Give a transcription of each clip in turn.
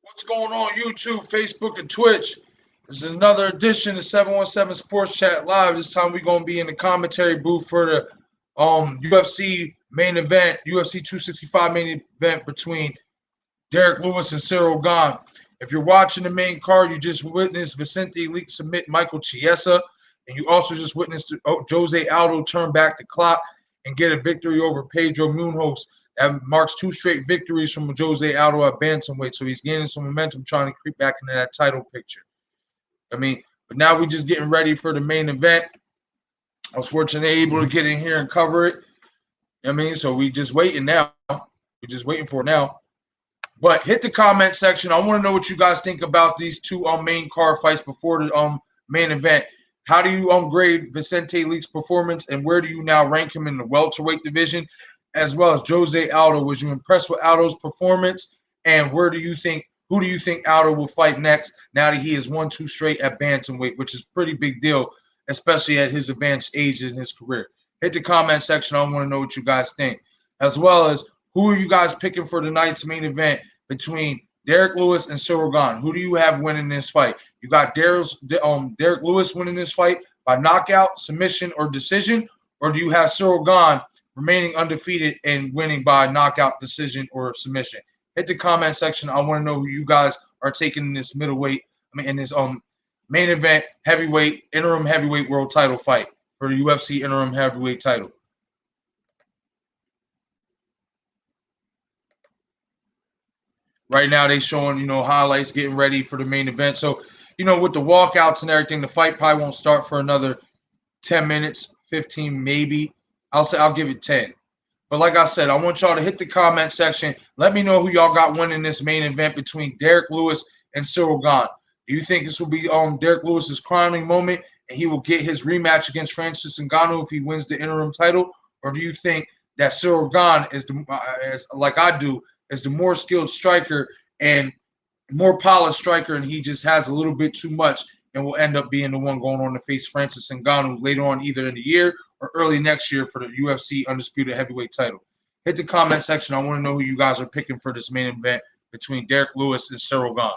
What's going on YouTube, Facebook, and Twitch? This is another edition of 717 Sports Chat Live. This time we're going to be in the commentary booth for the UFC main event, UFC 265 main event between Derek Lewis and Cyril Gane. If you're watching the main card, you just witnessed Vicente Leak submit Michael Chiesa, and you also just witnessed Jose Aldo turn back the clock and get a victory over Pedro Munhoz. That marks two straight victories from Jose Aldo at bantamweight, so he's gaining some momentum trying to creep back into that title picture. But now we're just getting ready for the main event. I was fortunately able to get in here and cover it. So we just waiting now. We're just waiting for it now. But hit the comment section. I want to know what you guys think about these two main card fights before the main event. How do you grade Vicente Leak's performance, and where do you now rank him in the welterweight division, as well as Jose Aldo? Was you impressed with Aldo's performance, and who do you think Aldo will fight next now that he has won two straight at bantamweight, which is a pretty big deal, especially at his advanced age in his career? Hit the comment section. I want to know what you guys think, as well as who are you guys picking for tonight's main event between Derek Lewis and Cyril Gane? Who do you have winning this fight? You got Derek Lewis winning this fight by knockout, submission, or decision, or do you have Cyril Gane remaining undefeated and winning by knockout, decision, or submission? Hit the comment section. I want to know who you guys are taking in this in this main event interim heavyweight world title fight for the UFC interim heavyweight title. Right now, they showing, highlights getting ready for the main event. So, with the walkouts and everything, the fight probably won't start for another 10 minutes, 15 maybe. I'll give it 10. But like I said, I want y'all to hit the comment section. Let me know who y'all got winning this main event between Derek Lewis and Cyril Gane. Do you think this will be Derek Lewis's crowning moment and he will get his rematch against Francis Ngannou if he wins the interim title? Or do you think that Cyril Gane is the more skilled striker and more polished striker, and he just has a little bit too much and will end up being the one going on to face Francis Ngannou later on, either in the year or early next year for the UFC Undisputed Heavyweight title? Hit the comment section. I want to know who you guys are picking for this main event between Derek Lewis and Cyril Gane.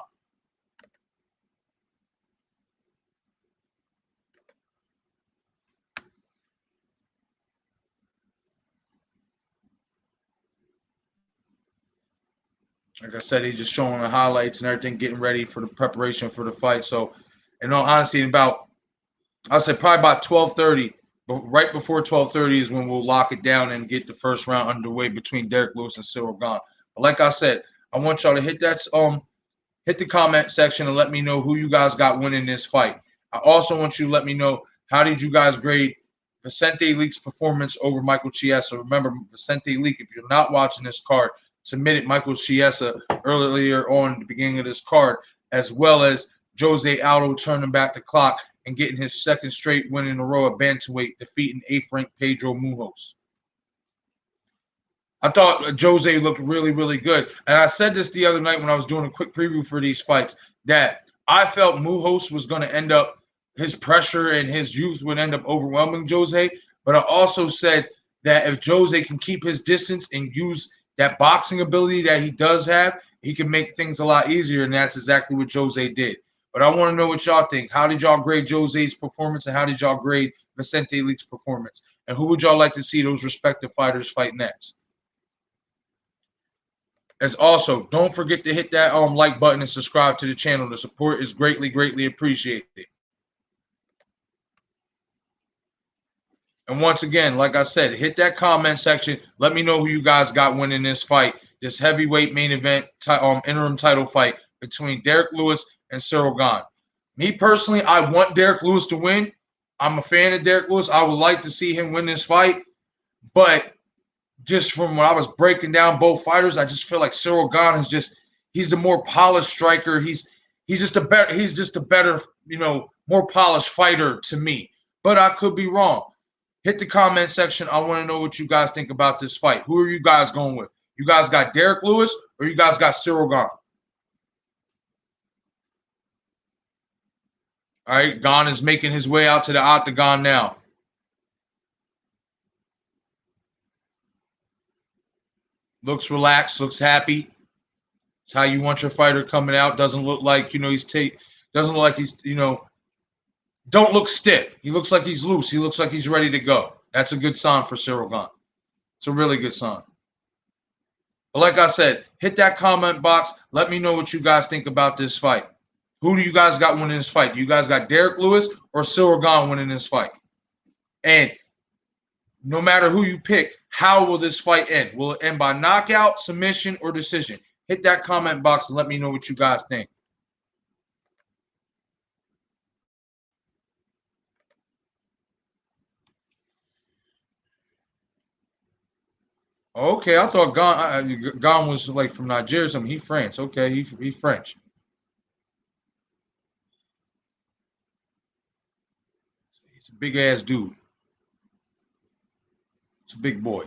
Like I said, he's just showing the highlights and everything, getting ready for the preparation for the fight. So, in all honesty, I'll say probably about 12:30, but right before 12:30 is when we'll lock it down and get the first round underway between Derek Lewis and Cyril Gane. But like I said, I want y'all to hit the comment section and let me know who you guys got winning this fight. I also want you to let me know, how did you guys grade Vicente Leak's performance over Michael Chiesa? Remember, Vicente Leak, if you're not watching this card, submitted Michael Chiesa earlier on at the beginning of this card, as well as Jose Aldo turning back the clock and getting his second straight win in a row at bantamweight, defeating 8th-ranked Pedro Munhoz. I thought Jose looked really, really good. And I said this the other night when I was doing a quick preview for these fights, that I felt Munhoz was going to end up, his pressure and his youth would end up overwhelming Jose. But I also said that if Jose can keep his distance and use that boxing ability that he does have, he can make things a lot easier, and that's exactly what Jose did. But I want to know what y'all think. How did y'all grade Jose's performance, and how did y'all grade Vicente Leak's performance? And who would y'all like to see those respective fighters fight next? As also, don't forget to hit that like button and subscribe to the channel. The support is greatly, greatly appreciated. And once again, like I said, hit that comment section. Let me know who you guys got winning this fight, this heavyweight main event interim title fight between Derek Lewis and Cyril Gane. Me personally, I want Derek Lewis to win. I'm a fan of Derek Lewis. I would like to see him win this fight. But just from when I was breaking down both fighters, I just feel like Cyril Gane he's the more polished striker. He's just a better, more polished fighter to me. But I could be wrong. Hit the comment section. I want to know what you guys think about this fight. Who are you guys going with? You guys got Derek Lewis or you guys got Cyril Gane? All right, Gane is making his way out to the octagon now. Looks relaxed, looks happy. It's how you want your fighter coming out. Doesn't look like, doesn't look like he's, don't look stiff. He looks like he's loose. He looks like he's ready to go. That's a good sign for Ciryl Gane. It's a really good sign. But like I said, hit that comment box. Let me know what you guys think about this fight. Who do you guys got winning this fight? Do you guys got Derek Lewis or Ciryl Gane winning this fight? And no matter who you pick, how will this fight end? Will it end by knockout, submission, or decision? Hit that comment box and let me know what you guys think. Okay, I thought Gane was like from Nigeria or something. He French. Okay, he French. He's a big ass dude. It's a big boy.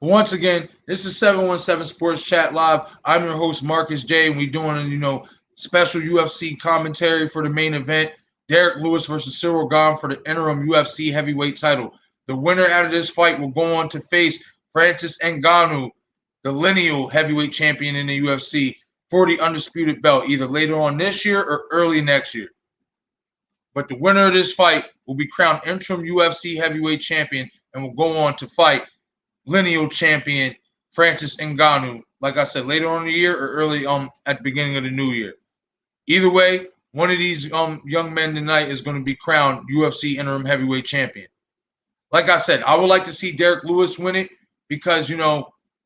Once again, this is 717 Sports Chat Live. I'm your host, Marcus J, and we're doing, special UFC commentary for the main event. Derek Lewis versus Ciryl Gane for the interim UFC heavyweight title. The winner out of this fight will go on to face Francis Ngannou, the lineal heavyweight champion in the UFC, for the undisputed belt, either later on this year or early next year. But the winner of this fight will be crowned interim UFC heavyweight champion and will go on to fight lineal champion Francis Ngannou, like I said, later on in the year or early at the beginning of the new year. Either way, one of these young men tonight is going to be crowned UFC interim heavyweight champion. Like I said, I would like to see Derek Lewis win it because,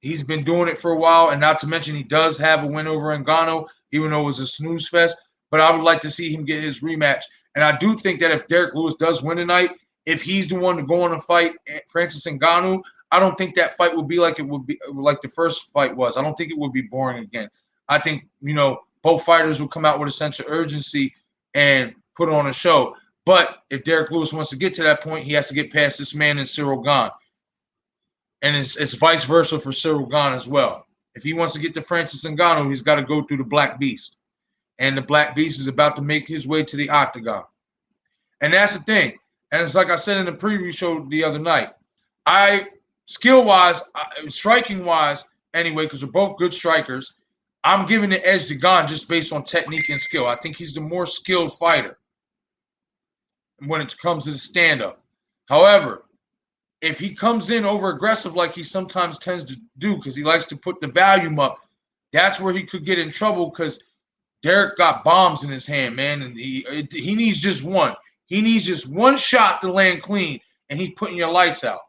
he's been doing it for a while, and not to mention he does have a win over Ngannou, even though it was a snooze fest. But I would like to see him get his rematch. And I do think that if Derek Lewis does win tonight, if he's the one to go on and fight Francis Ngannou, I don't think that fight would be like it would be like the first fight was. I don't think it would be boring again. I think, both fighters will come out with a sense of urgency and put on a show. But if Derek Lewis wants to get to that point, he has to get past this man in Ciryl Gane. And it's vice versa for Ciryl Gane as well. If he wants to get to Francis Ngannou, he's got to go through the Black Beast. And the Black Beast is about to make his way to the octagon. And that's the thing. And it's like I said in the preview show the other night. Skill-wise, striking-wise, anyway, because we're both good strikers, I'm giving the edge to Gane just based on technique and skill. I think he's the more skilled fighter when it comes to the stand-up. However, if he comes in over-aggressive like he sometimes tends to do because he likes to put the volume up, that's where he could get in trouble because Derek got bombs in his hand, man, and he needs just one. He needs just one shot to land clean, and he's putting your lights out.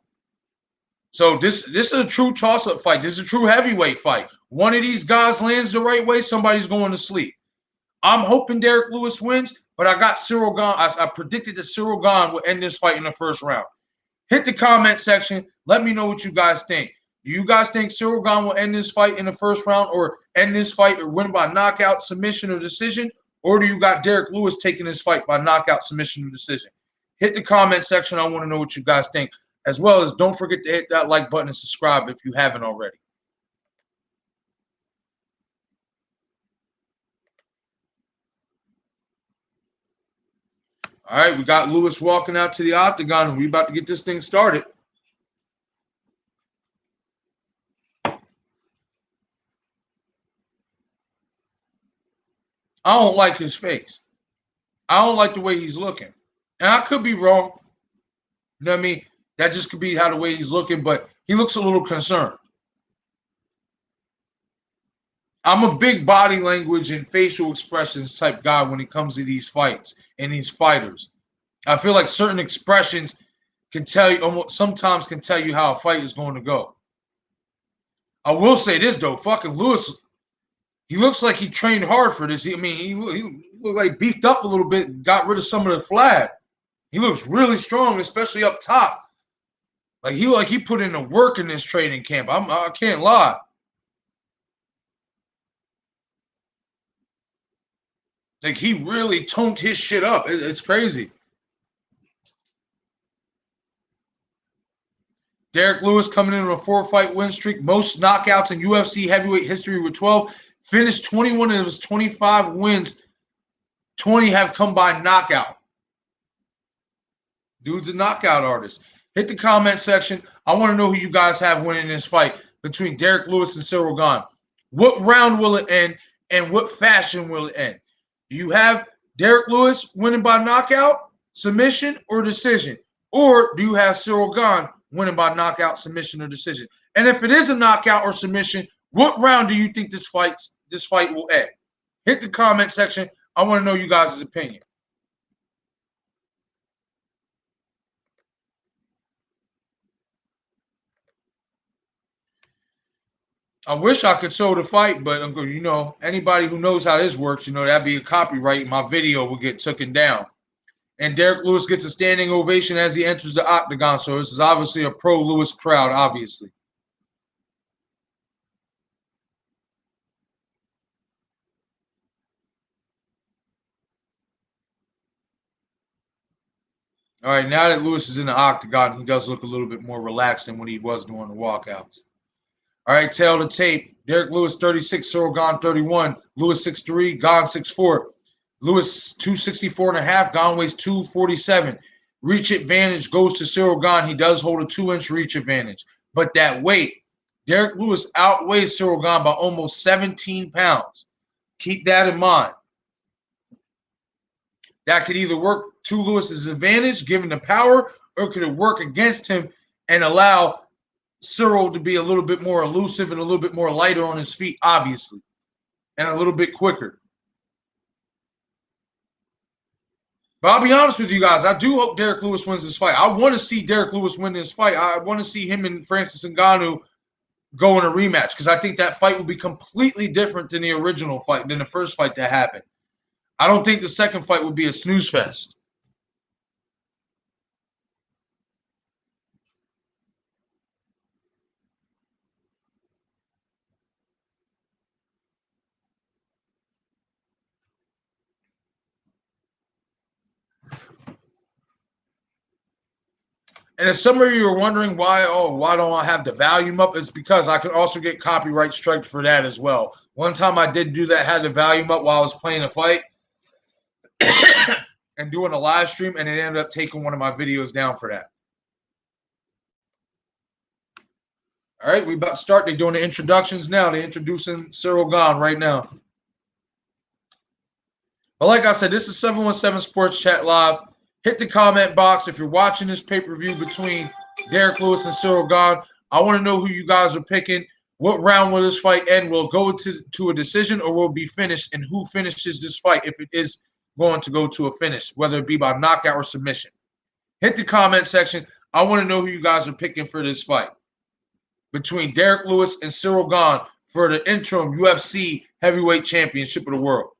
So this is a true toss-up fight. This is a true heavyweight fight. One of these guys lands the right way, somebody's going to sleep. I'm hoping Derek Lewis wins, but I got Ciryl Gane. I predicted that Ciryl Gane will end this fight in the first round. Hit the comment section. Let me know what you guys think. Do you guys think Ciryl Gane will end this fight in the first round or end this fight or win by knockout, submission, or decision? Or do you got Derek Lewis taking this fight by knockout, submission, or decision? Hit the comment section. I want to know what you guys think. As well as don't forget to hit that like button and subscribe if you haven't already. All right, we got Lewis walking out to the octagon, and we're about to get this thing started. I don't like his face. I don't like the way he's looking. And I could be wrong. You know what I mean? That just could be how the way he's looking, but he looks a little concerned. I'm a big body language and facial expressions type guy when it comes to these fights and these fighters. I feel like certain expressions can tell you, sometimes can tell you how a fight is going to go. I will say this, though. Fucking Lewis, he looks like he trained hard for this. He looked like beefed up a little bit, got rid of some of the flab. He looks really strong, especially up top. Like he put in the work in this training camp. I can't lie. Like he really toned his shit up. It's crazy. Derek Lewis coming in on a 4-fight win streak, most knockouts in UFC heavyweight history with 12. Finished 21 of his 25 wins. 20 have come by knockout. Dude's a knockout artist. Hit the comment section. I want to know who you guys have winning this fight between Derek Lewis and Cyril Gane. What round will it end, and what fashion will it end? Do you have Derek Lewis winning by knockout, submission, or decision? Or do you have Cyril Gane winning by knockout, submission, or decision? And if it is a knockout or submission, what round do you think this fight will end? Hit the comment section. I want to know you guys' opinion. I wish I could show the fight, but anybody who knows how this works, that'd be a copyright. My video will get taken down. And Derek Lewis gets a standing ovation as he enters the octagon. So this is obviously a pro Lewis crowd, obviously. All right, now that Lewis is in the octagon, he does look a little bit more relaxed than when he was during the walkouts. All right, tail to tape. Derek Lewis 36, Cyril Gane 31. Lewis 6'3", Gane 6'4". Lewis 264.5, Gane weighs 247. Reach advantage goes to Cyril Gane. He does hold a 2-inch reach advantage. But that weight, Derek Lewis outweighs Cyril Gane by almost 17 pounds. Keep that in mind. That could either work to Lewis's advantage, given the power, or could it work against him and allow Cyril to be a little bit more elusive and a little bit more lighter on his feet, obviously, and a little bit quicker. But I'll be honest with you guys, I do hope Derek Lewis wins this fight. I want to see Derek Lewis win this fight. I want to see him and Francis Ngannou go in a rematch because I think that fight will be completely different than the original fight, than the first fight that happened. I don't think the second fight would be a snooze fest. And if some of you are wondering why don't I have the volume up? It's because I can also get copyright striked for that as well. One time I did do that, had the volume up while I was playing a fight and doing a live stream, and it ended up taking one of my videos down for that. All right, we about to start. They're doing the introductions now. They're introducing Cyril Gane right now. But like I said, this is 717 Sports Chat Live. Hit the comment box if you're watching this pay-per-view between Derek Lewis and Cyril Gane. I want to know who you guys are picking. What round will this fight end? Will it go to a decision, or will it be finished? And who finishes this fight if it is going to go to a finish, whether it be by knockout or submission? Hit the comment section. I want to know who you guys are picking for this fight between Derek Lewis and Cyril Gane for the interim UFC heavyweight championship of the world.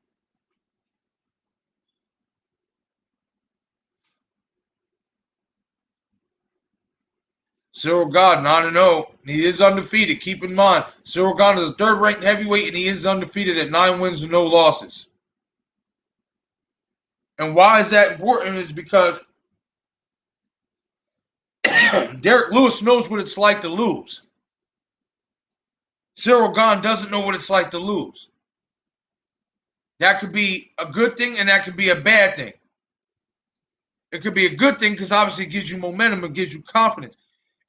Cyril Gane 9-0. He is undefeated. Keep in mind, Cyril Gane is a third-ranked heavyweight, and he is undefeated at 9 wins and no losses. And why is that important? Is because Derek Lewis knows what it's like to lose. Cyril Gane doesn't know what it's like to lose. That could be a good thing, and that could be a bad thing. It could be a good thing because obviously it gives you momentum, it gives you confidence.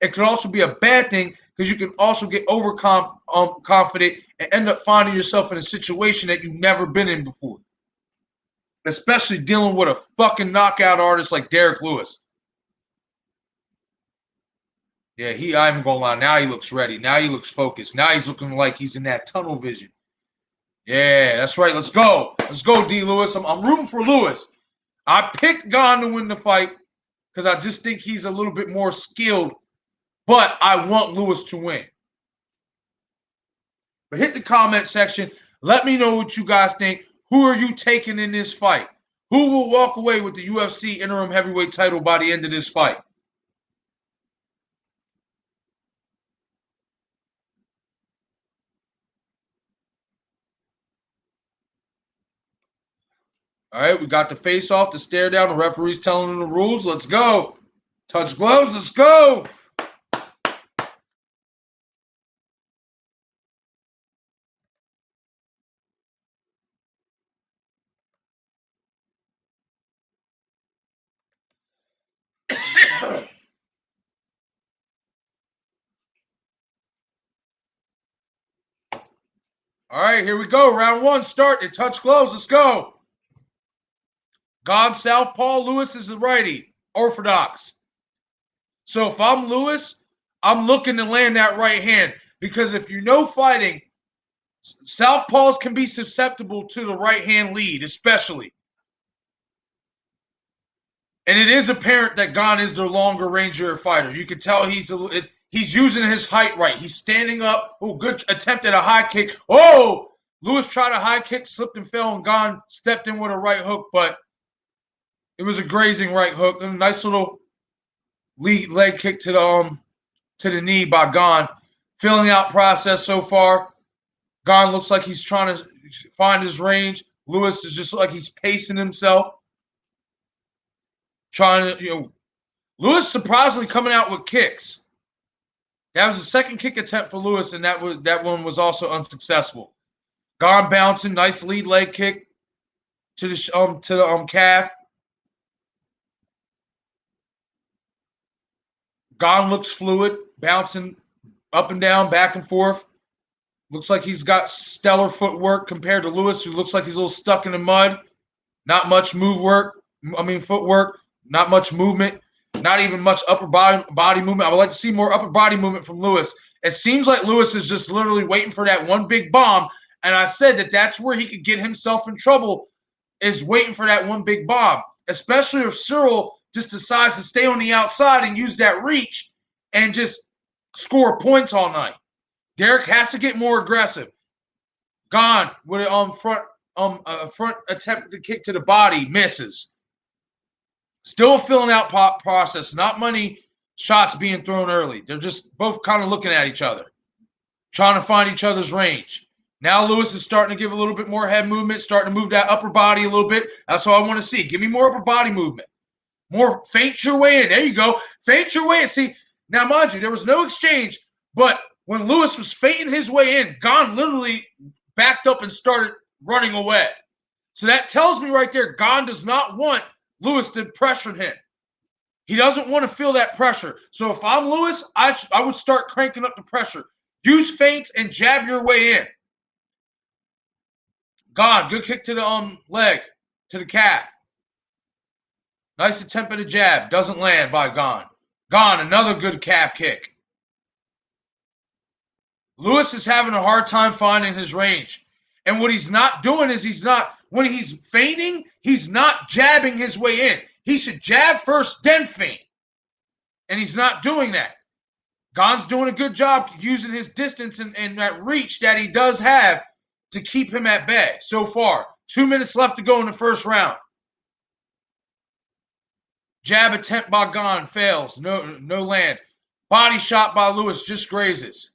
It could also be a bad thing because you can also get overconfident and end up finding yourself in a situation that you've never been in before. Especially dealing with a fucking knockout artist like Derek Lewis. Yeah, I ain't gonna lie. Now he looks ready. Now he looks focused. Now he's looking like he's in that tunnel vision. Yeah, that's right. Let's go. Let's go, D. Lewis. I'm rooting for Lewis. I picked Gane to win the fight because I just think he's a little bit more skilled, but I want Lewis to win. But hit the comment section. Let me know what you guys think. Who are you taking in this fight? Who will walk away with the UFC interim heavyweight title by the end of this fight? All right, we got the face off, the stare down. The referee's telling them the rules. Let's go. Touch gloves. Let's go. All right, here we go. Round one, start. They touch gloves. Let's go. Gane southpaw. Lewis is the righty. Orthodox. So if I'm Lewis, I'm looking to land that right hand because if you know fighting, southpaws can be susceptible to the right hand lead, especially. And it is apparent that Gane is the longer ranger fighter. You can tell he's using his height right. He's standing up. Oh, good attempt at a high kick. Oh, Lewis tried a high kick, slipped and fell, and Gane stepped in with a right hook, but it was a grazing right hook. A nice little leg kick to the knee by Gane. Filling out process so far. Gane looks like he's trying to find his range. Lewis is just like he's pacing himself. Trying to, Lewis surprisingly coming out with kicks. That was the second kick attempt for Lewis, and that one was also unsuccessful. Gane bouncing, nice lead leg kick to the calf. Gane looks fluid, bouncing up and down, back and forth. Looks like he's got stellar footwork compared to Lewis, who looks like he's a little stuck in the mud. Not much footwork, not much movement, not even much upper body movement. I would like to see more upper body movement from Lewis. It seems like Lewis is just literally waiting for that one big bomb, and I said that that's where he could get himself in trouble, is waiting for that one big bomb, especially if Cyril just decides to stay on the outside and use that reach and just score points all night. Derek has to get more aggressive. Gane with a front attempt to kick to the body, misses. Still filling out process. Not many shots being thrown early. They're just both kind of looking at each other, trying to find each other's range. Now Lewis is starting to give a little bit more head movement, starting to move that upper body a little bit. That's what I want to see. Give me more upper body movement. More feint your way in. There you go. Feint your way in. See, now mind you, there was no exchange, but when Lewis was feinting his way in, Gane literally backed up and started running away. So that tells me right there, Gane does not want Lewis to pressure him. He doesn't want to feel that pressure. So if I'm Lewis, I would start cranking up the pressure. Use feints and jab your way in. Gane, good kick to the leg, to the calf. Nice attempt at a jab. Doesn't land by Gane. Gane, another good calf kick. Lewis is having a hard time finding his range. And what he's not doing is when he's feinting, he's not jabbing his way in. He should jab first, then feint. And he's not doing that. Gane's doing a good job using his distance and that reach that he does have to keep him at bay so far. 2 minutes left to go in the first round. Jab attempt by Gane fails. No land. Body shot by Lewis just grazes.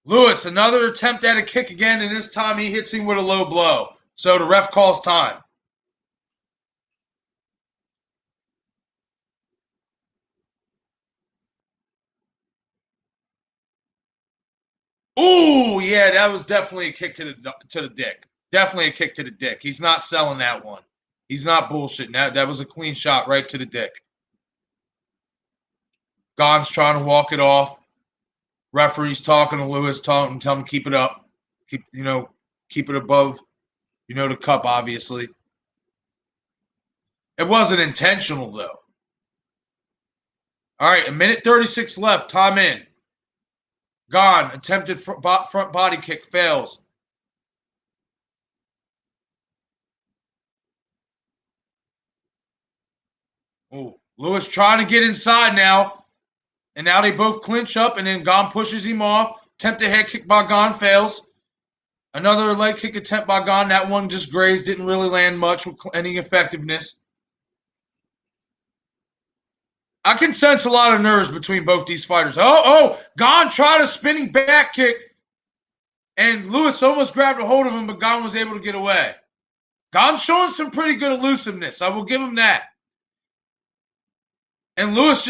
Lewis, another attempt at a kick again, and this time he hits him with a low blow. So the ref calls time. Ooh, yeah, that was definitely a kick to the dick. Definitely a kick to the dick. He's not selling that one. He's not bullshitting. That was a clean shot right to the dick. Gane's trying to walk it off. Referee's talking to Lewis, tell him to keep it up. Keep it above, the cup, obviously. It wasn't intentional, though. All right, 1:36 left. Time in. Gane, attempted front body kick, fails. Ooh, Lewis trying to get inside now. And now they both clinch up, and then Gane pushes him off. Attempted head kick by Gane fails. Another leg kick attempt by Gane. That one just grazed, didn't really land much with any effectiveness. I can sense a lot of nerves between both these fighters. Gane tried a spinning back kick, and Lewis almost grabbed a hold of him, but Gane was able to get away. Gane's showing some pretty good elusiveness. I will give him that. And Lewis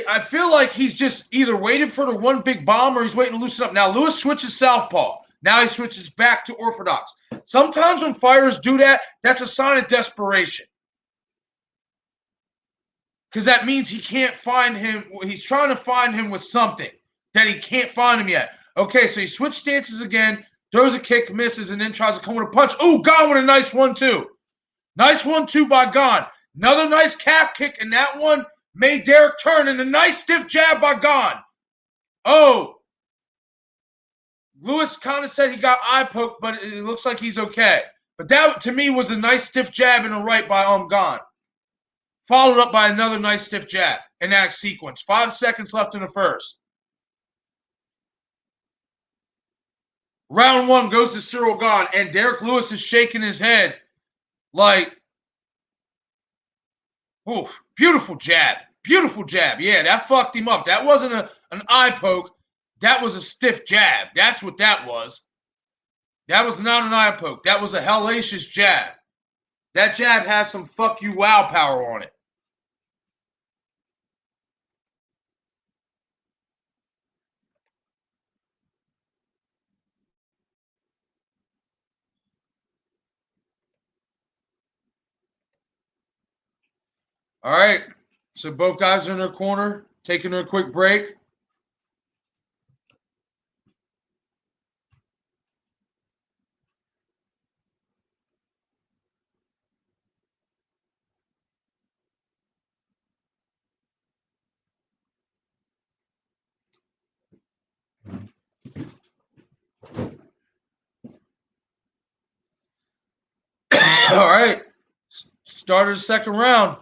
I feel like he's just either waiting for the one big bomb or he's waiting to loosen up. Now, Lewis switches southpaw. Now he switches back to orthodox. Sometimes when fighters do that, that's a sign of desperation. because that means he can't find him. He's trying to find him with something that he can't find him yet. Okay, so he switched stances again, throws a kick, misses, and then tries to come with a punch. Ooh, Gane with a nice 1-2. Nice 1-2 by Gane. Another nice calf kick, and that one made Derek turn, and a nice stiff jab by Gane. Oh, Lewis kind of said he got eye poked, but it looks like he's okay. But that, to me, was a nice stiff jab in the right by Gane. Followed up by another nice stiff jab in that sequence. 5 seconds left in the first. Round 1 goes to Cyril Gane, and Derek Lewis is shaking his head like, oh, beautiful jab. Beautiful jab. Yeah, that fucked him up. That wasn't an eye poke. That was a stiff jab. That's what that was. That was not an eye poke. That was a hellacious jab. That jab had some fuck you wow power on it. All right. So both guys are in their corner, taking a quick break. All right. Started the second round.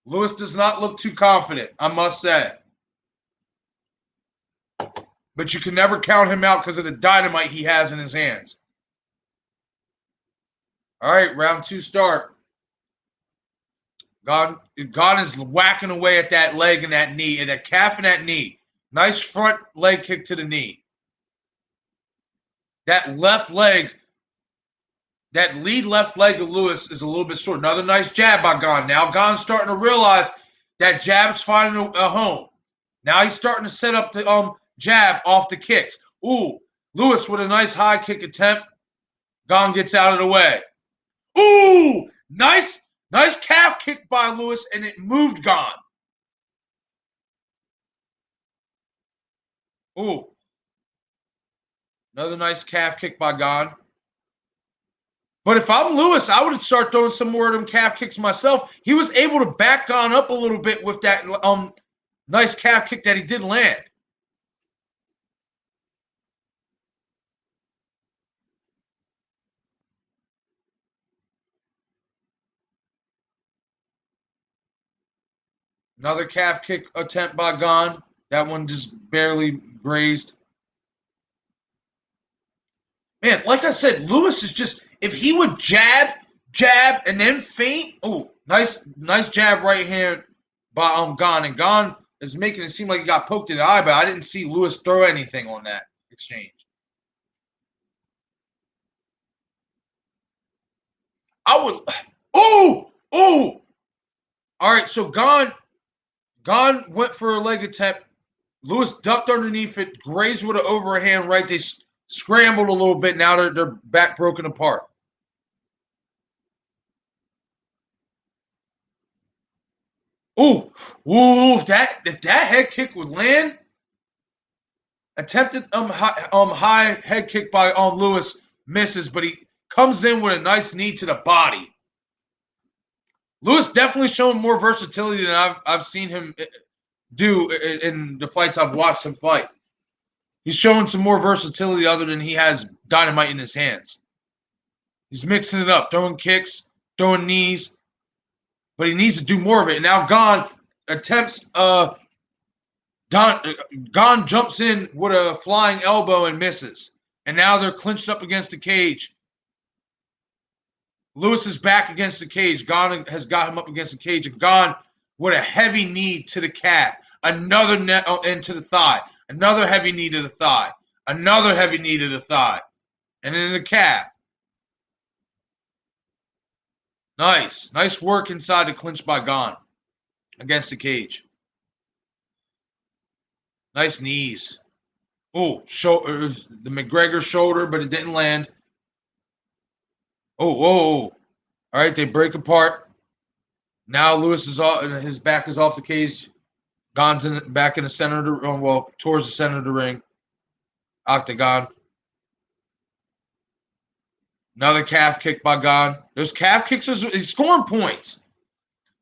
Lewis does not look too confident, I must say. But you can never count him out because of the dynamite he has in his hands. All right, round 2 start. Gane is whacking away at that leg and that knee, and that calf and that knee. Nice front leg kick to the knee. That left leg, that lead left leg of Lewis is a little bit short. Another nice jab by Gane. Now Gane's starting to realize that jab's finding a home. Now he's starting to set up the jab off the kicks. Ooh, Lewis with a nice high kick attempt. Gane gets out of the way. Ooh, nice calf kick by Lewis, and it moved Gane. Ooh. Another nice calf kick by Gane. But if I'm Lewis, I would start throwing some more of them calf kicks myself. He was able to back Gane up a little bit with that nice calf kick that he did land. Another calf kick attempt by Gane. That one just barely grazed. Man, like I said, Lewis is just, if he would jab, and then feint. Oh, nice jab right hand by Gane. And Gane is making it seem like he got poked in the eye, but I didn't see Lewis throw anything on that exchange. I would. Oh. All right, so Gane went for a leg attempt. Lewis ducked underneath it, grazed with an overhand right. They scrambled a little bit. Now they're back broken apart. Ooh, if that head kick would land. Attempted high head kick by Lewis, misses, but he comes in with a nice knee to the body. Lewis definitely showing more versatility than I've seen him do in the fights I've watched him fight. He's showing some more versatility other than he has dynamite in his hands. He's mixing it up, throwing kicks, throwing knees, but he needs to do more of it. And now Gane attempts Gane jumps in with a flying elbow and misses. And now they're clinched up against the cage. Lewis is back against the cage. Gane has got him up against the cage. And Gane with a heavy knee to the calf. Another net into the thigh. Another heavy knee to the thigh. Another heavy knee to the thigh. And then the calf. Nice work inside the clinch by Gane against the cage. Nice knees. Oh, the McGregor shoulder, but it didn't land. Oh. All right, they break apart. Now Lewis is off, and his back is off the cage. Gane's back in the center of the well, towards the center of the ring. Octagon. Another calf kick by Gane. Those calf kicks is scoring points.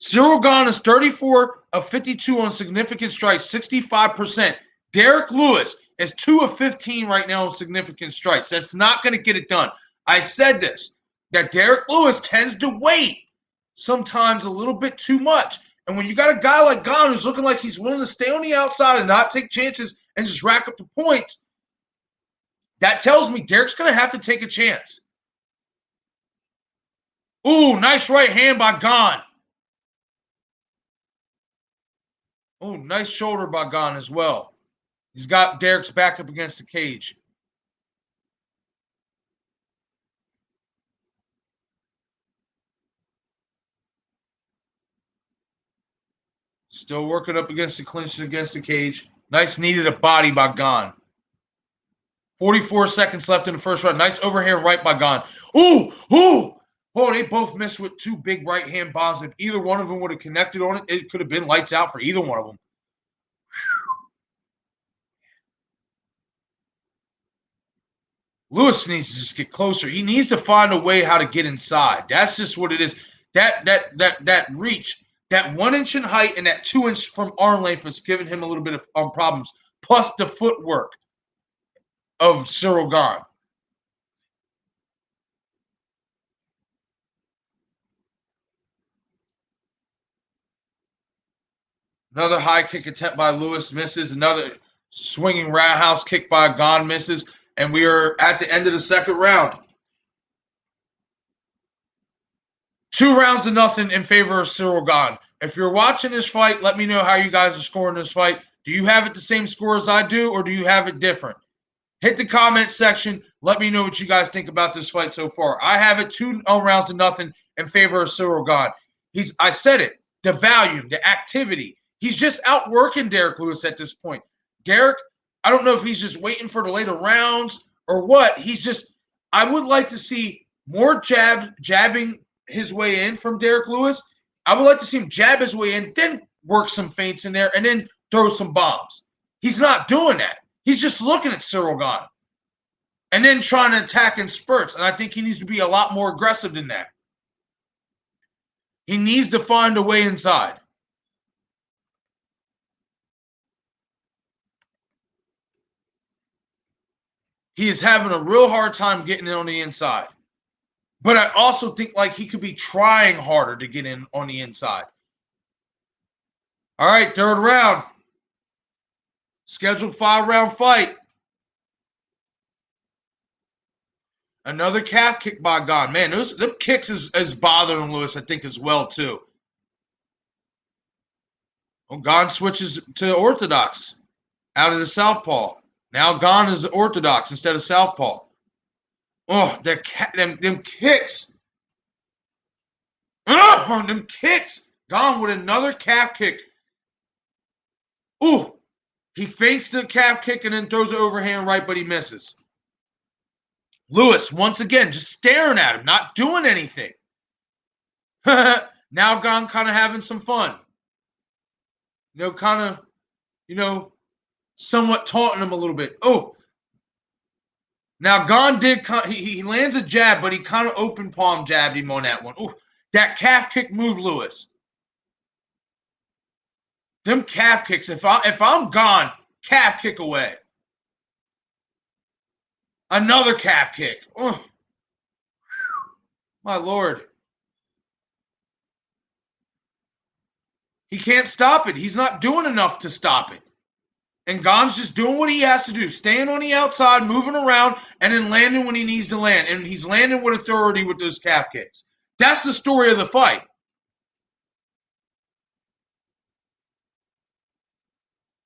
Ciryl Gane is 34 of 52 on significant strikes, 65%. Derek Lewis is 2 of 15 right now on significant strikes. That's not going to get it done. I said this, that Derek Lewis tends to wait sometimes a little bit too much. And when you got a guy like Gane who's looking like he's willing to stay on the outside and not take chances and just rack up the points, that tells me Derek's going to have to take a chance. Ooh, nice right hand by Gane. Oh, nice shoulder by Gane as well. He's got Derek's back up against the cage. Still working up against the clinch and against the cage. Nice knee to the body by Gane. 44 seconds left in the first round. Nice overhand right by Gane. Ooh, ooh. Oh, they both missed with 2 big right-hand bombs. If either one of them would have connected on it, it could have been lights out for either one of them. Lewis needs to just get closer. He needs to find a way how to get inside. That's just what it is. That reach, that 1 inch in height and that 2 inch from arm length was giving him a little bit of problems. Plus the footwork of Ciryl Gane. Another high kick attempt by Lewis misses. Another swinging roundhouse kick by Gane misses. And we are at the end of the second round. 2 rounds to nothing in favor of Ciryl Gane. If you're watching this fight, let me know how you guys are scoring this fight. Do you have it the same score as I do, or do you have it different? Hit the comment section. Let me know what you guys think about this fight so far. I have it 2 rounds to nothing in favor of Ciryl Gane. I said it, the volume, the activity. He's just outworking Derek Lewis at this point. Derek, I don't know if he's just waiting for the later rounds or what. I would like to see more jabbing his way in from Derek Lewis. I would like to see him jab his way in, then work some feints in there, and then throw some bombs. He's not doing that. He's just looking at Ciryl Gane and then trying to attack in spurts. And I think he needs to be a lot more aggressive than that. He needs to find a way inside. He is having a real hard time getting in on the inside. But I also think like he could be trying harder to get in on the inside. All right, third round. Scheduled 5-round fight. Another calf kick by Gane. Man, them kicks is bothering Lewis, I think, as well, too. Well, Gane switches to orthodox out of the southpaw. Now Gane is orthodox instead of southpaw. Oh, them kicks. Oh, them kicks. Gane with another calf kick. Ooh. He feints the calf kick and then throws an overhand right, but he misses. Lewis, once again, just staring at him, not doing anything. Now Gane kind of having some fun. Somewhat taunting him a little bit. Oh. Now Gane he lands a jab, but he kind of open palm jabbed him on that one. Ooh, that calf kick moved Lewis. Them calf kicks, if I'm Gane, calf kick away. Another calf kick. Oh. My Lord. He can't stop it. He's not doing enough to stop it. And Gane's just doing what he has to do, staying on the outside, moving around, and then landing when he needs to land. And he's landing with authority with those calf kicks. That's the story of the fight.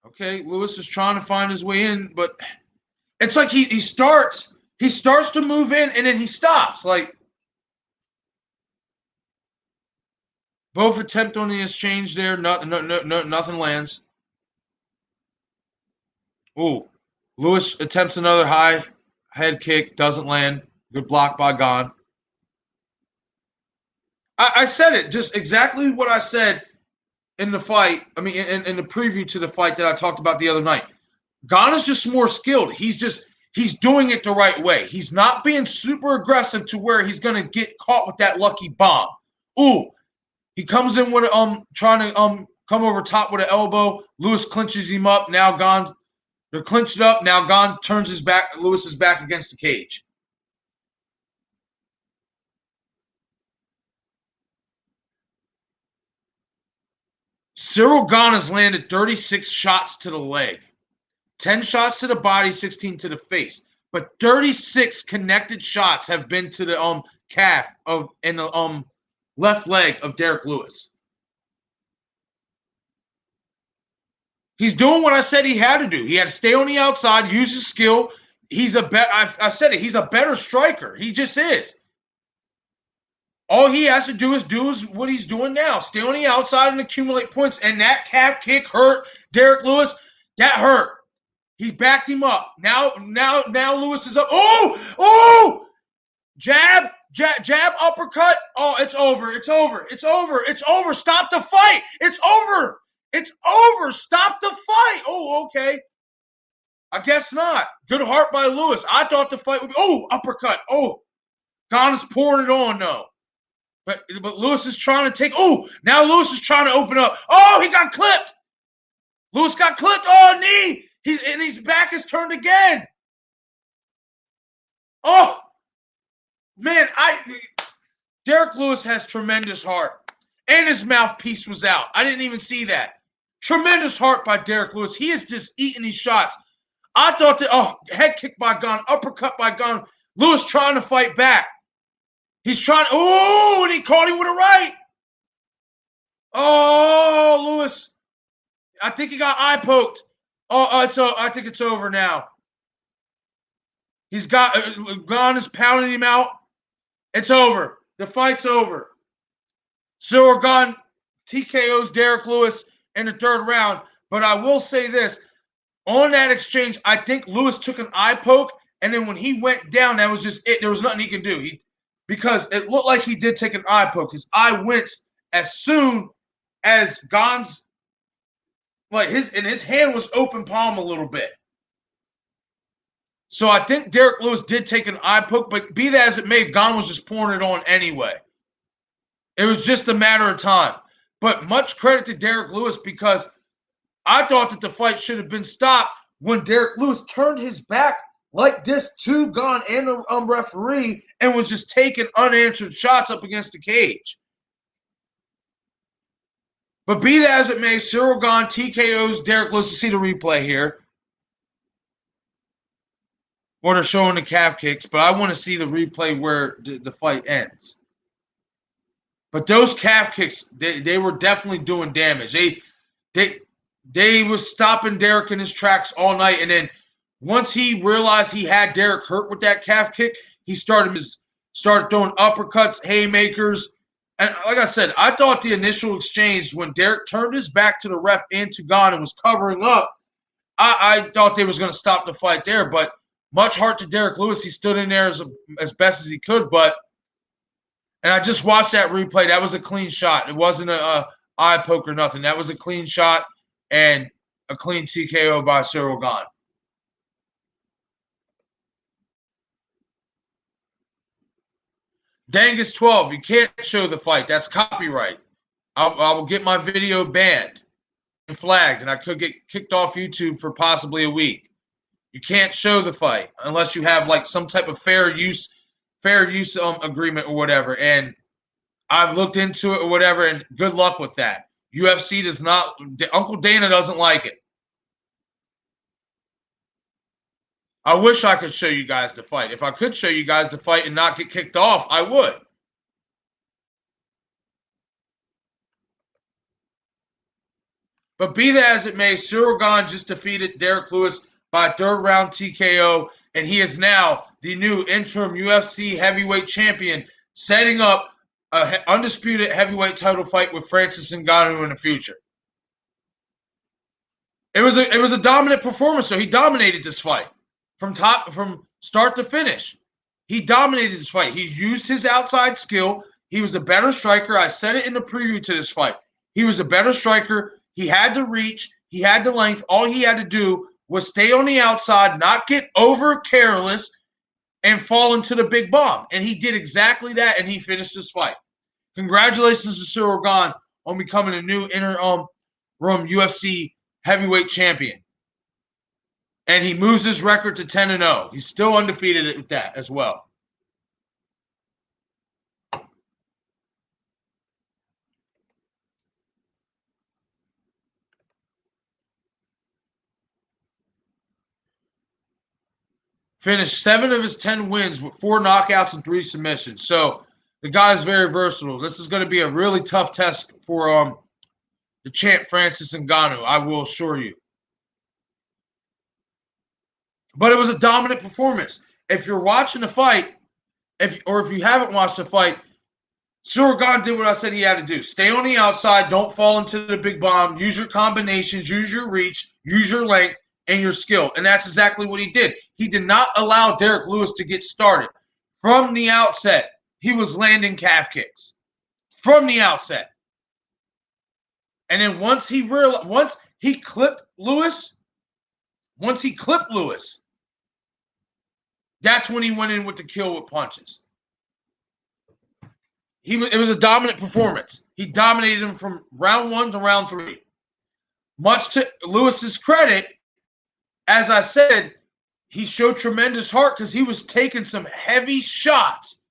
Okay, Lewis is trying to find his way in, but it's like he starts to move in, and then he stops. Like, both attempt on the exchange there, nothing lands. Ooh, Lewis attempts another high head kick, doesn't land. Good block by Gane. I said it just exactly what I said in the fight. I mean, in the preview to the fight that I talked about the other night. Gana's just more skilled. He's doing it the right way. He's not being super aggressive to where he's gonna get caught with that lucky bomb. Ooh, he comes in with trying to come over top with an elbow. Lewis clinches him up. Now Gane, they're clinched up. Now Gane turns his back. Lewis is back against the cage. Cyril Gane has landed 36 shots to the leg, 10 shots to the body, 16 to the face. But 36 connected shots have been to the calf of and the left leg of Derek Lewis. He's doing what I said he had to do. He had to stay on the outside, use his skill. He's a better. I said it. He's a better striker. He just is. All he has to do is what he's doing now. Stay on the outside and accumulate points. And that calf kick hurt Derek Lewis. That hurt. He backed him up. Now Lewis is up. Oh! Jab, uppercut. Oh, it's over. It's over. Stop the fight. It's over. Stop the fight. Oh, okay. I guess not. Good heart by Lewis. I thought the fight would be, uppercut. Oh, Gane is pouring it on, though. But Lewis is trying to take, now Lewis is trying to open up. Oh, he got clipped. Lewis got clipped. Oh, knee. His back is turned again. Oh, man, Derek Lewis has tremendous heart. And his mouthpiece was out. I didn't even see that. Tremendous heart by Derek Lewis. He is just eating these shots. I thought that, head kick by Gane, uppercut by Gane. Lewis trying to fight back. He's trying, and he caught him with a right. Oh, Lewis. I think he got eye poked. I think it's over now. He's got, Gane is pounding him out. It's over. The fight's over. Cyril Gane TKOs Derek Lewis in the third round. But I will say this. On that exchange, I think Lewis took an eye poke, and then when he went down, that was just it. There was nothing he could do. Because it looked like he did take an eye poke. His eye winced as soon as Gane's, his hand was open palm a little bit. So I think Derek Lewis did take an eye poke, but be that as it may, Gane was just pouring it on anyway. It was just a matter of time. But much credit to Derek Lewis, because I thought that the fight should have been stopped when Derek Lewis turned his back like this to Gane and the referee and was just taking unanswered shots up against the cage. But be that as it may, Cyril Gane TKOs Derek Lewis. To see the replay here. Or they're showing the calf kicks, but I want to see the replay where the fight ends. But those calf kicks, they were definitely doing damage. They was stopping Derek in his tracks all night, and then once he realized he had Derek hurt with that calf kick, he started throwing uppercuts, haymakers. And like I said, I thought the initial exchange when Derek turned his back to the ref and to Gane and was covering up, I thought they was going to stop the fight there. But much heart to Derek Lewis. He stood in there as best as he could. And I just watched that replay. That was a clean shot. It wasn't a eye poke or nothing. That was a clean shot and a clean TKO by Cyril Gane. Dangus 12, you can't show the fight. That's copyright. I will get my video banned and flagged, and I could get kicked off YouTube for possibly a week. You can't show the fight unless you have some type of fair use agreement or whatever. And I've looked into it or whatever, and good luck with that. UFC does not. Uncle Dana doesn't like it. I wish I could show you guys the fight. If I could show you guys the fight and not get kicked off, I would. But be that as it may, Cyril Gane just defeated Derek Lewis by third round TKO, and he is now the new interim UFC heavyweight champion, setting up an undisputed heavyweight title fight with Francis Ngannou in the future. It was a dominant performance, so he dominated this fight. From start to finish, he dominated this fight. He used his outside skill. He was a better striker. I said it in the preview to this fight. He was a better striker. He had the reach. He had the length. All he had to do was stay on the outside, not get over careless, and fall into the big bomb. And he did exactly that, and he finished this fight. Congratulations to Ciryl Gane on becoming a new interim UFC heavyweight champion. And he moves his record to 10-0. He's still undefeated with that as well. Finished 7 of his 10 wins with 4 knockouts and 3 submissions. So the guy is very versatile. This is going to be a really tough test for the champ Francis Ngannou, I will assure you. But it was a dominant performance. If you're watching the fight, if you haven't watched the fight, Ciryl Gane did what I said he had to do. Stay on the outside. Don't fall into the big bomb. Use your combinations. Use your reach. Use your length and your skill. And that's exactly what he did. He did not allow Derek Lewis to get started. From the outset, he was landing calf kicks. From the outset. And then once he clipped Lewis, that's when he went in with the kill with punches. It was a dominant performance. He dominated him from round 1 to round 3. Much to Lewis's credit, as I said, he showed tremendous heart because he was taking some heavy shots.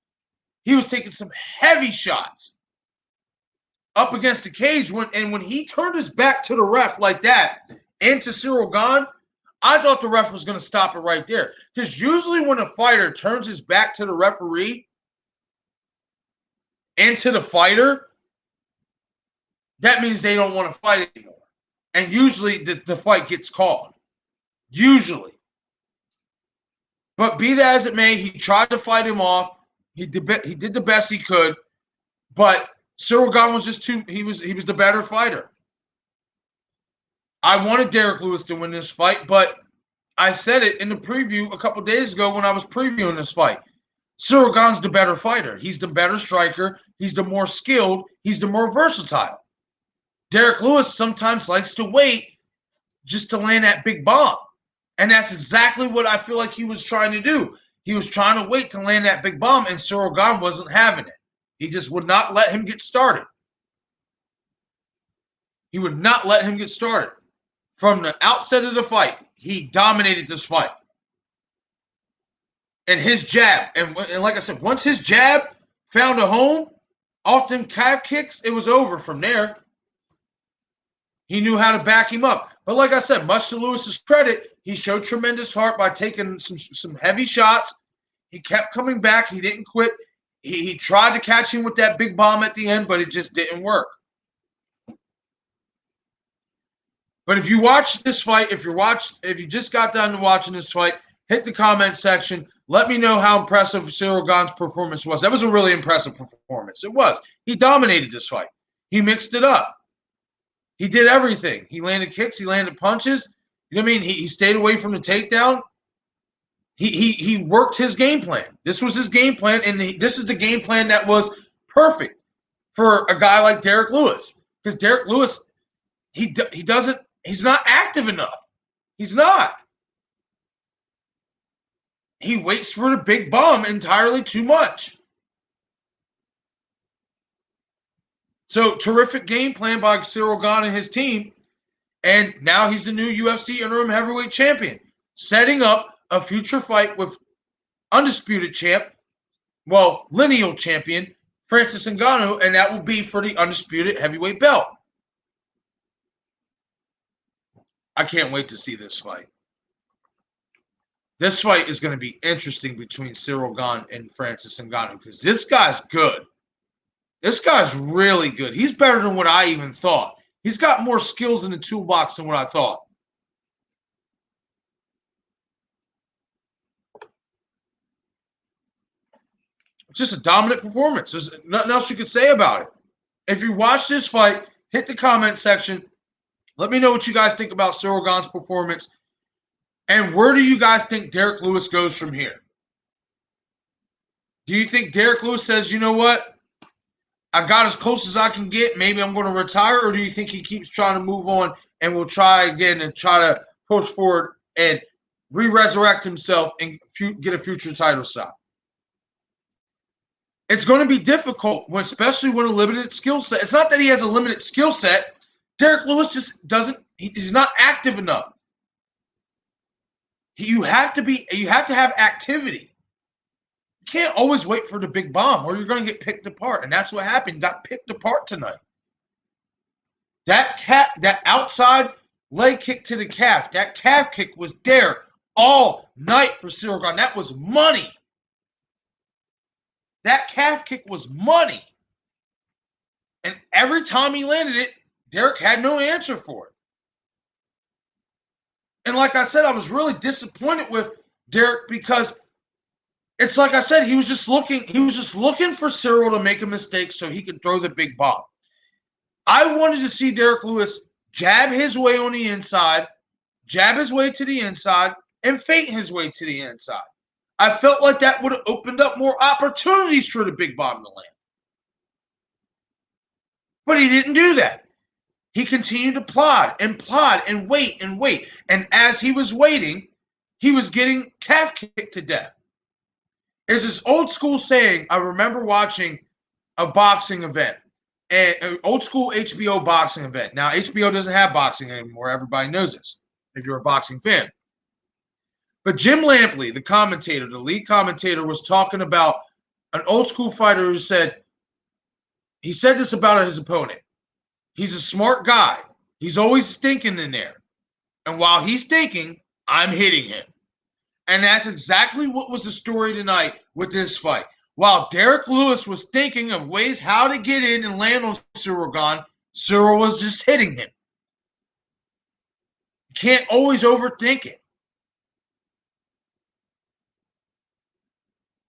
Up against the cage. When he turned his back to the ref like that, and to Ciryl Gane, I thought the ref was going to stop it right there. Because usually when a fighter turns his back to the referee and to the fighter, that means they don't want to fight anymore. And usually the fight gets called. Usually. But be that as it may, he tried to fight him off. He did the best he could. But Ciryl Gane was just he was the better fighter. I wanted Derek Lewis to win this fight, but I said it in the preview a couple days ago when I was previewing this fight. Ciryl Gane's the better fighter. He's the better striker. He's the more skilled. He's the more versatile. Derek Lewis sometimes likes to wait just to land that big bomb. And that's exactly what I feel like he was trying to do. He was trying to wait to land that big bomb, and Ciryl Gane wasn't having it. He just would not let him get started. He would not let him get started. From the outset of the fight, he dominated this fight. And his jab, and like I said, once his jab found a home off them calf kicks, it was over from there. He knew how to back him up. But like I said, much to Lewis's credit, he showed tremendous heart by taking some heavy shots. He kept coming back. He didn't quit. He tried to catch him with that big bomb at the end, but it just didn't work. But if you watch this fight, if you just got done watching this fight, hit the comment section. Let me know how impressive Ciryl Gane's performance was. That was a really impressive performance. It was. He dominated this fight. He mixed it up. He did everything. He landed kicks. He landed punches. You know what I mean? He stayed away from the takedown. He worked his game plan. This was his game plan, and this is the game plan that was perfect for a guy like Derek Lewis. Because Derek Lewis, he's not active enough. He's not. He waits for the big bomb entirely too much. So, terrific game plan by Ciryl Gane and his team. And now he's the new UFC interim heavyweight champion, setting up a future fight with undisputed champ, lineal champion, Francis Ngannou, and that will be for the undisputed heavyweight belt. I can't wait to see this fight. This fight is going to be interesting between Ciryl Gane and Francis Ngannou because this guy's good. This guy's really good. He's better than what I even thought. He's got more skills in the toolbox than what I thought. Just a dominant performance. There's nothing else you could say about it. If you watch this fight, hit the comment section. Let me know what you guys think about Ciryl Gane's performance. And where do you guys think Derek Lewis goes from here? Do you think Derek Lewis says, you know what? I got as close as I can get. Maybe I'm going to retire, or do you think he keeps trying to move on and will try again and try to push forward and re-resurrect himself and get a future title shot? It's going to be difficult, especially with a limited skill set. It's not that he has a limited skill set. Derek Lewis just doesn't. He's not active enough. You have to have activity. You can't always wait for the big bomb, or you're going to get picked apart, and that's what happened. You got picked apart tonight. That outside leg kick to the calf, that calf kick was there all night for Ciryl Gane. That was money. That calf kick was money. And every time he landed it, Derek had no answer for it. And like I said, I was really disappointed with Derek because it's like I said, he was just looking for Ciryl to make a mistake so he could throw the big bomb. I wanted to see Derek Lewis jab his way on the inside, jab his way to the inside, and feint his way to the inside. I felt like that would have opened up more opportunities for the big bomb to land. But he didn't do that. He continued to plod and wait and wait. And as he was waiting, he was getting calf kicked to death. There's this old school saying, I remember watching a boxing event, an old school HBO boxing event. Now, HBO doesn't have boxing anymore. Everybody knows this if you're a boxing fan. But Jim Lampley, the lead commentator, was talking about an old school fighter who said this about his opponent. He's a smart guy. He's always thinking in there. And while he's thinking, I'm hitting him. And that's exactly what was the story tonight with this fight. While Derek Lewis was thinking of ways how to get in and land on Ciryl Gane, Ciryl was just hitting him. You can't always overthink it.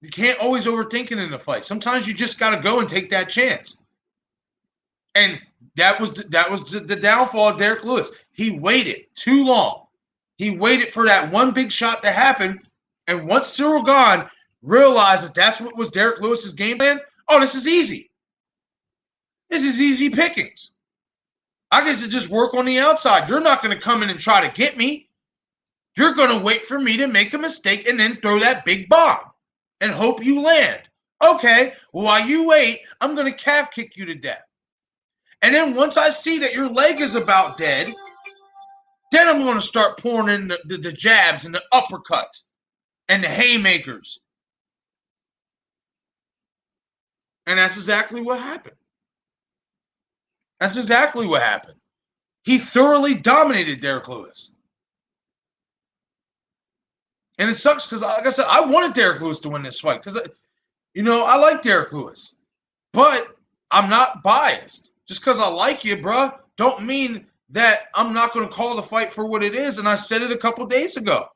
You can't always overthink it in a fight. Sometimes you just got to go and take that chance. And that was the downfall of Derek Lewis. He waited too long. He waited for that one big shot to happen. And once Ciryl Gane realized that that's what was Derek Lewis's game plan, this is easy. This is easy pickings. I get to just work on the outside. You're not going to come in and try to get me. You're going to wait for me to make a mistake and then throw that big bomb and hope you land. Okay, well, while you wait, I'm going to calf kick you to death. And then once I see that your leg is about dead, then I'm going to start pouring in the jabs and the uppercuts and the haymakers. And that's exactly what happened. That's exactly what happened. He thoroughly dominated Derek Lewis. And it sucks because, like I said, I wanted Derek Lewis to win this fight because, I like Derek Lewis. But I'm not biased. Just because I like you, bro, don't mean that I'm not going to call the fight for what it is. And I said it a couple days ago.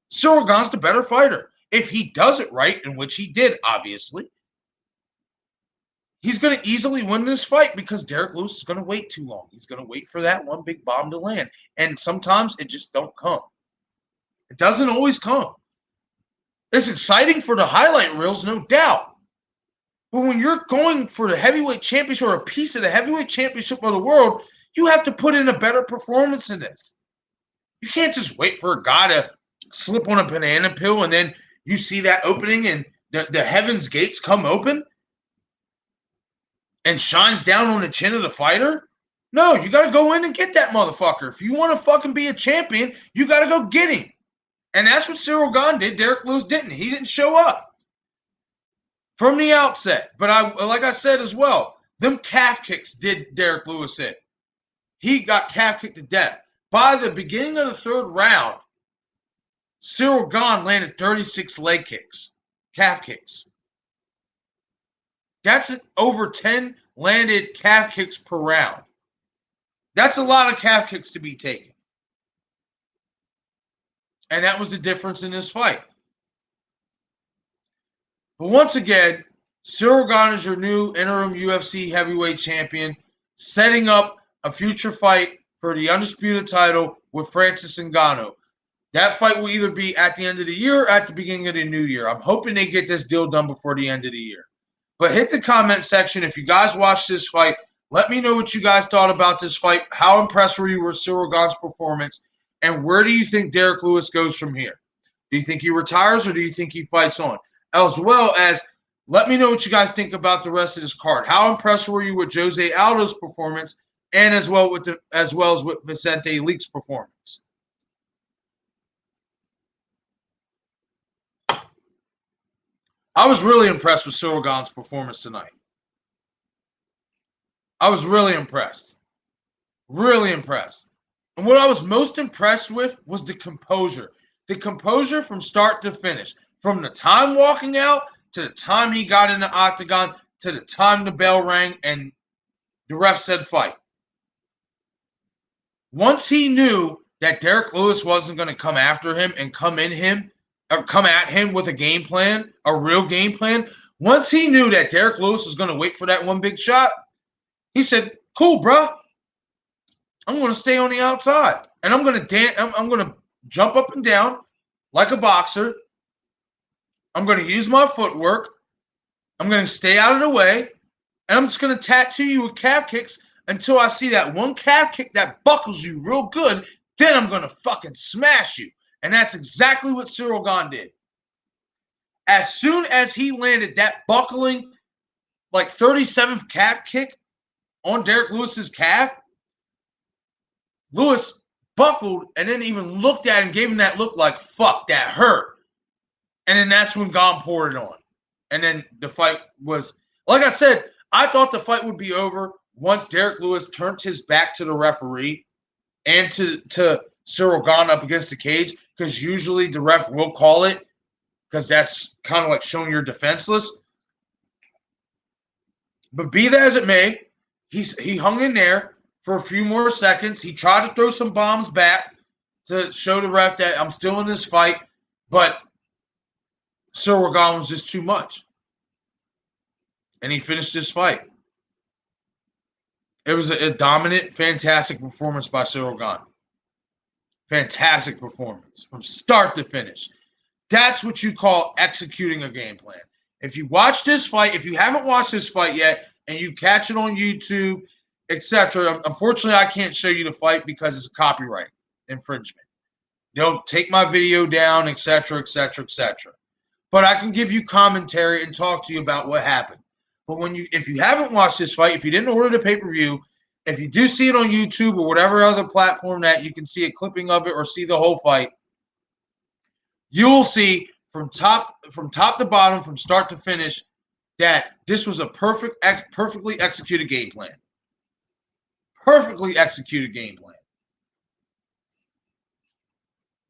Ciryl Gane's the better fighter. If he does it right, in which he did, obviously, he's going to easily win this fight because Derek Lewis is going to wait too long. He's going to wait for that one big bomb to land. And sometimes it just don't come. It doesn't always come. It's exciting for the highlight reels, no doubt. But when you're going for the heavyweight championship or a piece of the heavyweight championship of the world, you have to put in a better performance in this. You can't just wait for a guy to slip on a banana peel and then you see that opening and the heavens gates come open and shines down on the chin of the fighter. No, you got to go in and get that motherfucker. If you want to fucking be a champion, you got to go get him. And that's what Ciryl Gane did. Derek Lewis didn't. He didn't show up from the outset. But like I said as well, them calf kicks did Derek Lewis in. He got calf kicked to death. By the beginning of the third round, Ciryl Gane landed 36 leg kicks, calf kicks. That's over 10 landed calf kicks per round. That's a lot of calf kicks to be taken. And that was the difference in this fight. But once again, Ciryl Gane is your new interim UFC heavyweight champion, setting up a future fight for the undisputed title with Francis Ngannou. That fight will either be at the end of the year or at the beginning of the new year. I'm hoping they get this deal done before the end of the year. But hit the comment section if you guys watched this fight. Let me know what you guys thought about this fight. How impressed were you with Cyril Gane's performance? And where do you think Derek Lewis goes from here? Do you think he retires or do you think he fights on? As well as let me know what you guys think about the rest of this card. How impressed were you with Jose Aldo's performance and as well as with Vicente Luque's performance? I was really impressed with Cyril Gane's performance tonight. I was really impressed. Really impressed. And what I was most impressed with was the composure. The composure from start to finish. From the time walking out to the time he got in the octagon to the time the bell rang and the ref said fight. Once he knew that Derek Lewis wasn't going to come after him and come at him with a game plan, a real game plan, once he knew that Derek Lewis was going to wait for that one big shot, he said, cool, bro. I'm going to stay on the outside. And I'm going to dance. I'm going to jump up and down like a boxer. I'm going to use my footwork. I'm going to stay out of the way. And I'm just going to tattoo you with calf kicks until I see that one calf kick that buckles you real good. Then I'm going to fucking smash you. And that's exactly what Cyril Gane did. As soon as he landed that buckling, like 37th calf kick on Derek Lewis's calf, Lewis buckled and then even looked at him, gave him that look like, fuck, that hurt. And then that's when Gane poured it on. And then the fight was, like I said, I thought the fight would be over once Derek Lewis turned his back to the referee and to Cyril Gane up against the cage, because usually the ref will call it because that's kind of like showing you're defenseless. But be that as it may, he hung in there for a few more seconds. He tried to throw some bombs back to show the ref that I'm still in this fight, but Cyril Gane was just too much. And he finished this fight. It was a dominant, fantastic performance by Cyril Gane. Fantastic performance from start to finish. That's what you call executing a game plan. If you watch this fight, if you haven't watched this fight yet, and you catch it on YouTube, etc., unfortunately, I can't show you the fight because it's a copyright infringement. They'll take my video down, etc., etc., etc. But I can give you commentary and talk to you about what happened. But if you haven't watched this fight, if you didn't order the pay-per-view, if you do see it on YouTube or whatever other platform that you can see a clipping of it or see the whole fight, you will see from top to bottom, from start to finish, that this was a perfectly executed game plan. Perfectly executed game plan.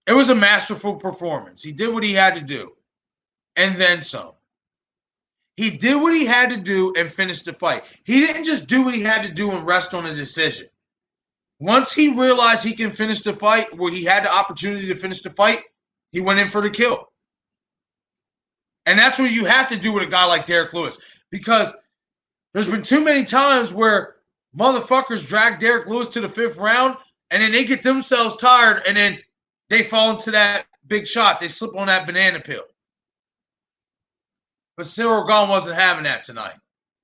It was a masterful performance. He did what he had to do, and then some. He did what he had to do and finished the fight. He didn't just do what he had to do and rest on a decision. Once he realized he can finish the fight, where he had the opportunity to finish the fight, he went in for the kill. And that's what you have to do with a guy like Derek Lewis, because there's been too many times where motherfuckers drag Derek Lewis to the 5th round and then they get themselves tired and then they fall into that big shot. They slip on that banana peel. But Cyril Gane wasn't having that tonight.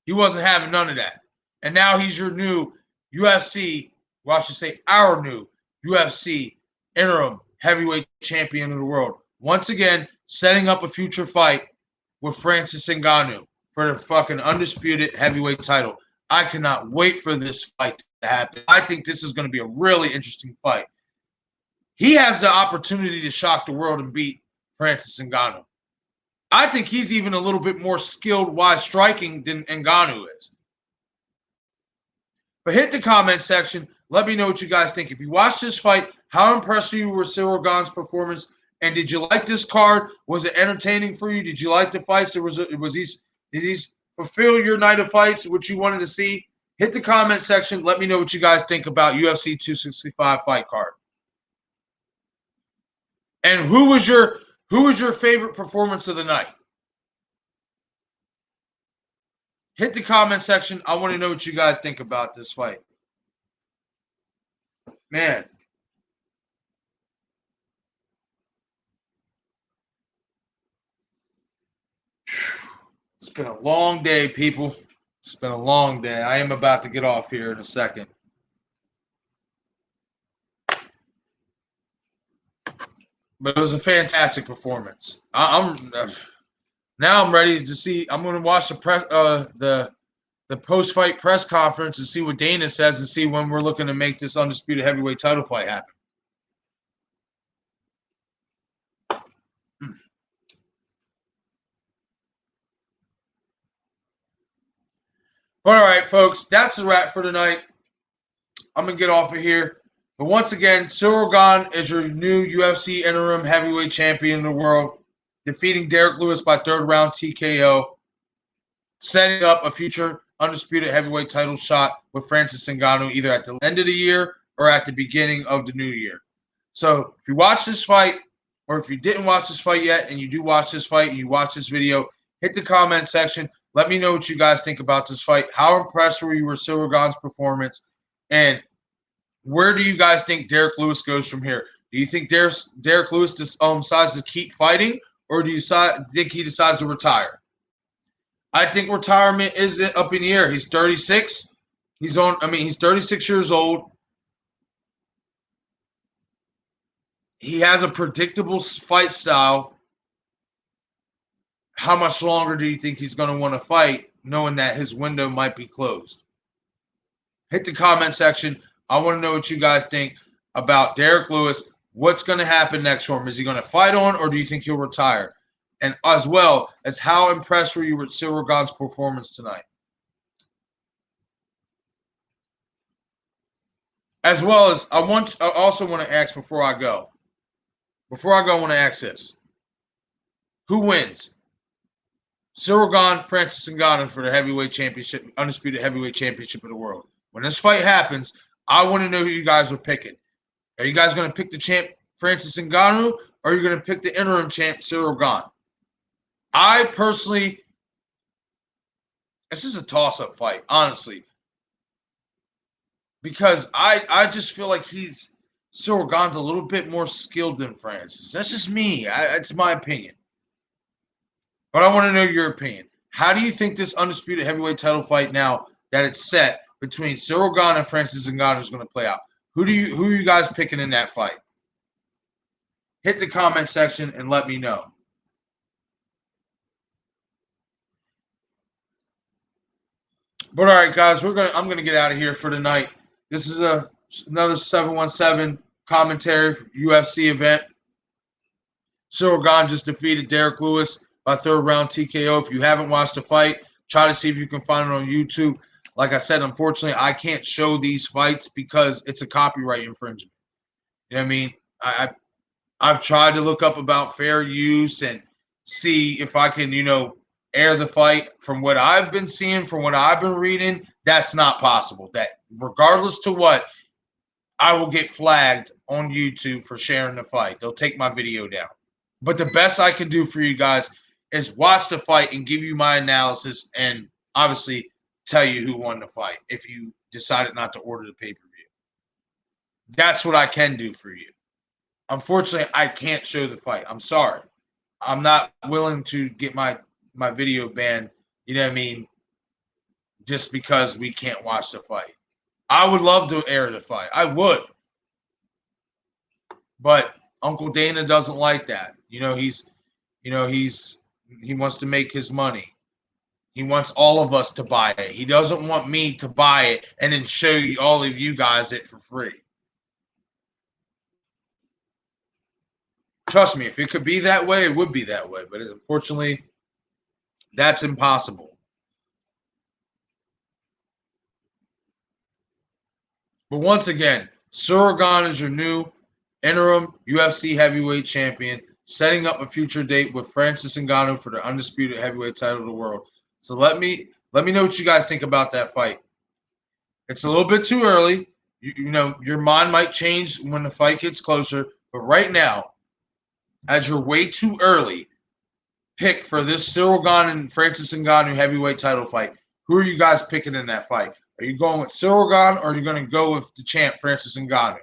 He wasn't having none of that. And now he's your new UFC, well, I should say our new UFC interim heavyweight champion of the world. Once again, setting up a future fight with Francis Ngannou for the fucking undisputed heavyweight title. I cannot wait for this fight to happen. I think this is going to be a really interesting fight. He has the opportunity to shock the world and beat Francis Ngannou. I think he's even a little bit more skilled while striking than Ngannou is. But hit the comment section. Let me know what you guys think. If you watched this fight, how impressed were you with Cyril Gane's performance? And did you like this card? Was it entertaining for you? Did you like the fights? Did these fulfill your night of fights, what you wanted to see? Hit the comment section. Let me know what you guys think about UFC 265 fight card. And who was your favorite performance of the night? Hit the comment section. I want to know what you guys think about this fight. Man. been a long day, people. It's been a long day. I am about to get off here in a second. But it was a fantastic performance. I'm now I'm ready to see. I'm going to watch the post-fight press conference and see what Dana says and see when we're looking to make this undisputed heavyweight title fight happen. But all right, folks, that's a wrap for tonight. I'm going to get off of here. But once again, Ciryl Gane is your new UFC interim heavyweight champion in the world, defeating Derek Lewis by third round TKO, setting up a future undisputed heavyweight title shot with Francis Ngannou either at the end of the year or at the beginning of the new year. So if you watch this fight, or if you didn't watch this fight yet and you do watch this fight and you watch this video, hit the comment section. Let me know what you guys think about this fight. How impressed were you with Ciryl Gane's performance? And where do you guys think Derek Lewis goes from here? Do you think Derek Lewis decides to keep fighting, or do you think he decides to retire? I think retirement is up in the air. He's 36. He's 36 years old. He has a predictable fight style. How much longer do you think he's going to want to fight, knowing that his window might be closed? Hit the comment section. I want to know what you guys think about Derek Lewis. What's going to happen next for him? Is he going to fight on, or do you think he'll retire? And as well as how impressed were you with Ciryl Gane's performance tonight? As well as I also want to ask before I go. I want to ask this. Who wins? Ciryl Gane, Francis Ngannou for the heavyweight championship, undisputed heavyweight championship of the world. When this fight happens, I want to know who you guys are picking. Are you guys going to pick the champ, Francis Ngannou, or are you going to pick the interim champ, Ciryl Gane? I personally, this is a toss-up fight, honestly. Because I just feel like Ciryl Gane's a little bit more skilled than Francis. That's just me. It's my opinion. But I want to know your opinion. How do you think this undisputed heavyweight title fight, now that it's set between Ciryl Gane and Francis Ngannou, is going to play out? Who are you guys picking in that fight? Hit the comment section and let me know. But all right, guys, I'm gonna get out of here for tonight. This is another 717 commentary for UFC event. Ciryl Gane just defeated Derek Lewis by third round TKO. If you haven't watched the fight, try to see if you can find it on YouTube. Like I said, unfortunately, I can't show these fights because it's a copyright infringement. You know what I mean? I've tried to look up about fair use and see if I can, air the fight. From what I've been seeing, from what I've been reading, that's not possible. That regardless to what, I will get flagged on YouTube for sharing the fight. They'll take my video down. But the best I can do for you guys is watch the fight and give you my analysis and obviously tell you who won the fight if you decided not to order the pay-per-view. That's what I can do for you. Unfortunately, I can't show the fight. I'm sorry. I'm not willing to get my video banned, you know what I mean, just because we can't watch the fight. I would love to air the fight. I would. But Uncle Dana doesn't like that. He wants to make his money. He wants all of us to buy it. He doesn't want me to buy it and then show all of you guys it for free. Trust me, if it could be that way, it would be that way. But unfortunately, that's impossible. But once again, Ciryl Gane is your new interim UFC heavyweight champion, setting up a future date with Francis Ngannou for the undisputed heavyweight title of the world. So let me know what you guys think about that fight. It's a little bit too early. Your mind might change when the fight gets closer. But right now, as you're way too early, pick for this Ciryl Gane and Francis Ngannou heavyweight title fight. Who are you guys picking in that fight? Are you going with Ciryl Gane, or are you going to go with the champ, Francis Ngannou?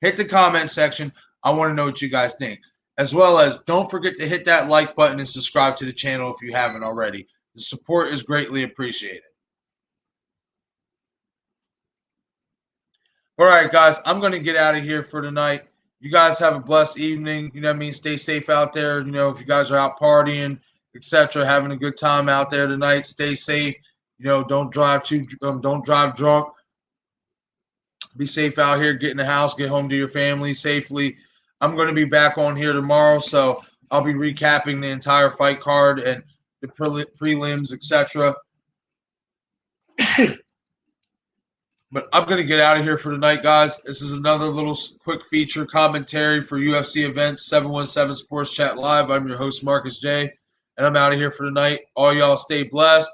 Hit the comment section. I want to know what you guys think. As well as, don't forget to hit that like button and subscribe to the channel if you haven't already. The support is greatly appreciated. All right, guys, I'm going to get out of here for tonight. You guys have a blessed evening. You know what I mean? Stay safe out there. You know, if you guys are out partying, etc., having a good time out there tonight, stay safe. You know, don't drive drunk. Be safe out here. Get in the house. Get home to your family safely. I'm going to be back on here tomorrow, so I'll be recapping the entire fight card and the prelims, etc. But I'm going to get out of here for tonight, guys. This is another little quick feature commentary for UFC events, 717 Sports Chat Live. I'm your host, Marcus J., and I'm out of here for tonight. All y'all stay blessed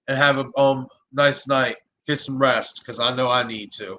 and have a nice night. Get some rest because I know I need to.